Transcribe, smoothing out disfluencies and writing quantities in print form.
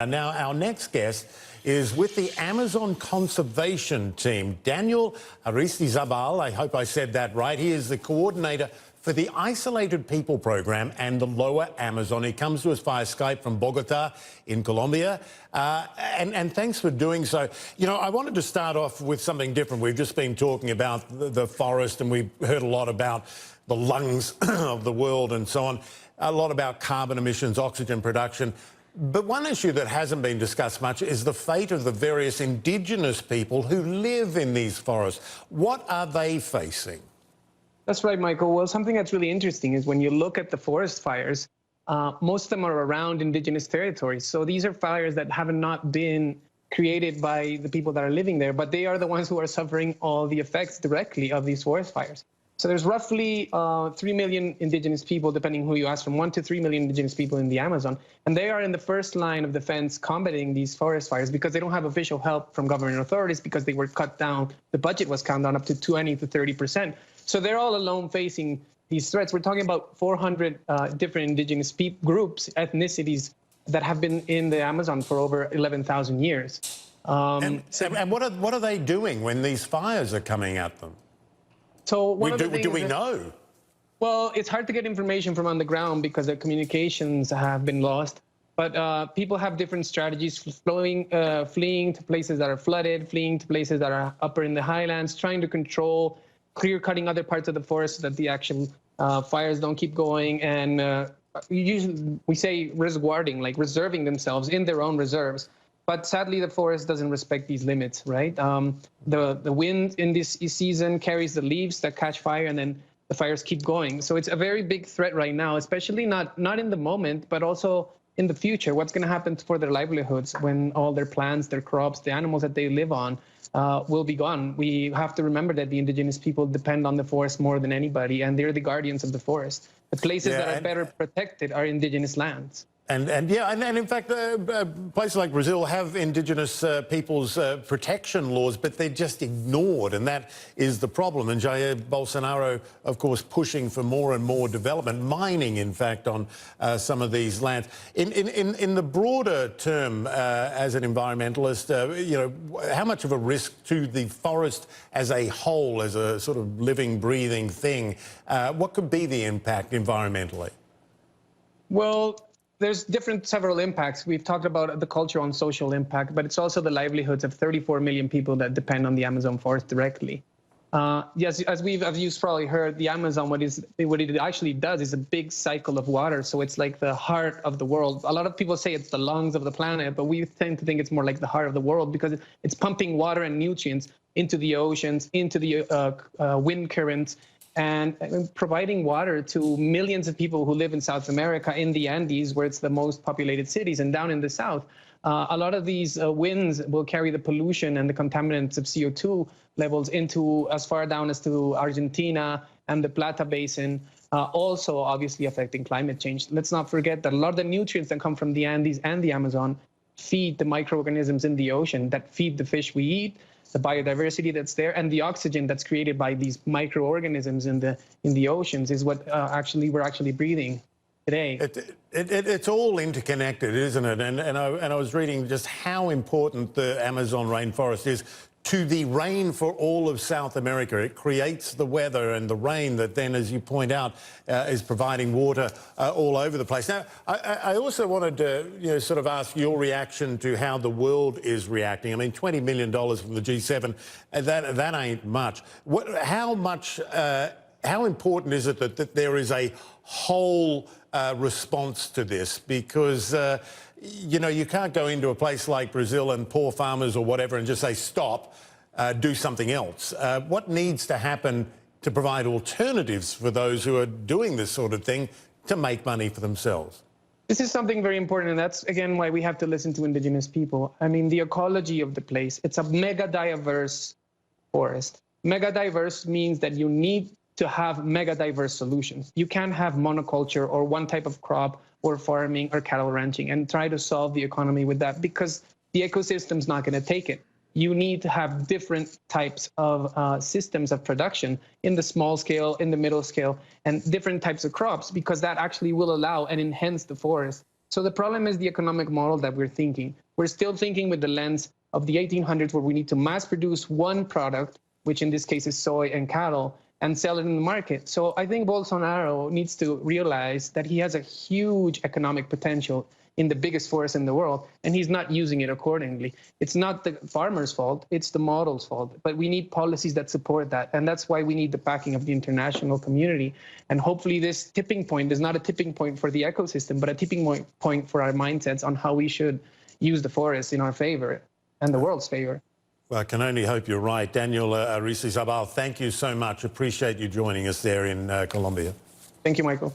And now our next guest is with the Amazon Conservation Team, Daniel Aristizabal. I hope I said that right. He is the coordinator for the Isolated People Program and the Lower Amazon. He comes to us via Skype from Bogota in Colombia. And thanks for doing so. You know, I wanted to start off with something different. We've just been talking about the forest, and we've heard a lot about the lungs of the world and so on, a lot about carbon emissions, oxygen production. But one issue that hasn't been discussed much is the fate of the various indigenous people who live in these forests. What are they facing? That's right, Michael. Well, something that's really interesting is when you look at the forest fires, most of them are around indigenous territories. So these are fires that have not been created by the people that are living there, but they are the ones who are suffering all the effects directly of these forest fires. So there's roughly 3 million indigenous people, depending who you ask, from 1 to 3 million indigenous people in the Amazon. And they are in the first line of defense combating these forest fires because they don't have official help from government authorities because they were cut down. The budget was cut down up to 20 to 30%. So they're all alone facing these threats. We're talking about 400 different indigenous groups, ethnicities that have been in the Amazon for over 11,000 years. And what are they doing when these fires are coming at them? So do we know? Well, it's hard to get information from on the ground because the communications have been lost. But people have different strategies, fleeing to places that are flooded, fleeing to places that are upper in the highlands, trying to control, clear-cutting other parts of the forest so that the actual fires don't keep going. And usually we say resguarding, like reserving themselves in their own reserves. But sadly, the forest doesn't respect these limits, right? The wind in this season carries the leaves that catch fire, and then the fires keep going. So it's a very big threat right now, especially not in the moment, but also in the future. What's going to happen for their livelihoods when all their plants, their crops, the animals that they live on will be gone? We have to remember that the indigenous people depend on the forest more than anybody, and they're the guardians of the forest. The places that are better protected are indigenous lands. And in fact, places like Brazil have indigenous people's protection laws, but they're just ignored, and that is the problem. And Jair Bolsonaro, of course, pushing for more and more development, mining, in fact, on some of these lands. In the broader term, as an environmentalist, you know, how much of a risk to the forest as a whole, as a sort of living, breathing thing, what could be the impact environmentally? Well, there's several impacts. We've talked about the cultural and social impact, but it's also the livelihoods of 34 million people that depend on the Amazon forest directly. Yes, as you've probably heard, the Amazon, what it actually does is a big cycle of water. So it's like the heart of the world. A lot of people say it's the lungs of the planet, but we tend to think it's more like the heart of the world because it's pumping water and nutrients into the oceans, into the wind currents, and providing water to millions of people who live in South America, in the Andes, where it's the most populated cities, and down in the south. A lot of these winds will carry the pollution and the contaminants of CO2 levels into as far down as to Argentina and the Plata Basin, also obviously affecting climate change. Let's not forget that a lot of the nutrients that come from the Andes and the Amazon feed the microorganisms in the ocean that feed the fish we eat, the biodiversity that's there, and the oxygen that's created by these microorganisms in the oceans is what we're actually breathing today. It's all interconnected, isn't it? And I was reading just how important the Amazon rainforest is to the rain for all of South America. It creates the weather and the rain that then, as you point out, is providing water all over the place. Now, I also wanted to sort of ask your reaction to how the world is reacting. I mean, $20 million from the G7, that ain't much. How important is it that there is a whole response to this? Because you know, you can't go into a place like Brazil and poor farmers or whatever and just say, stop, do something else. What needs to happen to provide alternatives for those who are doing this sort of thing to make money for themselves? This is something very important, and that's, again, why we have to listen to indigenous people. I mean, the ecology of the place, it's a mega-diverse forest. Mega-diverse means that you need to have mega-diverse solutions. You can't have monoculture or one type of crop or farming or cattle ranching and try to solve the economy with that because the ecosystem's not going to take it. You need to have different types of systems of production in the small scale, in the middle scale, and different types of crops because that actually will allow and enhance the forest So the problem is the economic model that we're thinking. We're still thinking with the lens of the 1800s, where we need to mass produce one product, which in this case is soy and cattle, and sell it in the market. So I think Bolsonaro needs to realize that he has a huge economic potential in the biggest forest in the world, and he's not using it accordingly. It's not the farmer's fault, it's the model's fault. But we need policies that support that, and that's why we need the backing of the international community. And hopefully this tipping point is not a tipping point for the ecosystem, but a tipping point for our mindsets on how we should use the forest in our favor and the world's favor. Well, I can only hope you're right. Daniel Aristizabal, thank you so much. Appreciate you joining us there in Colombia. Thank you, Michael.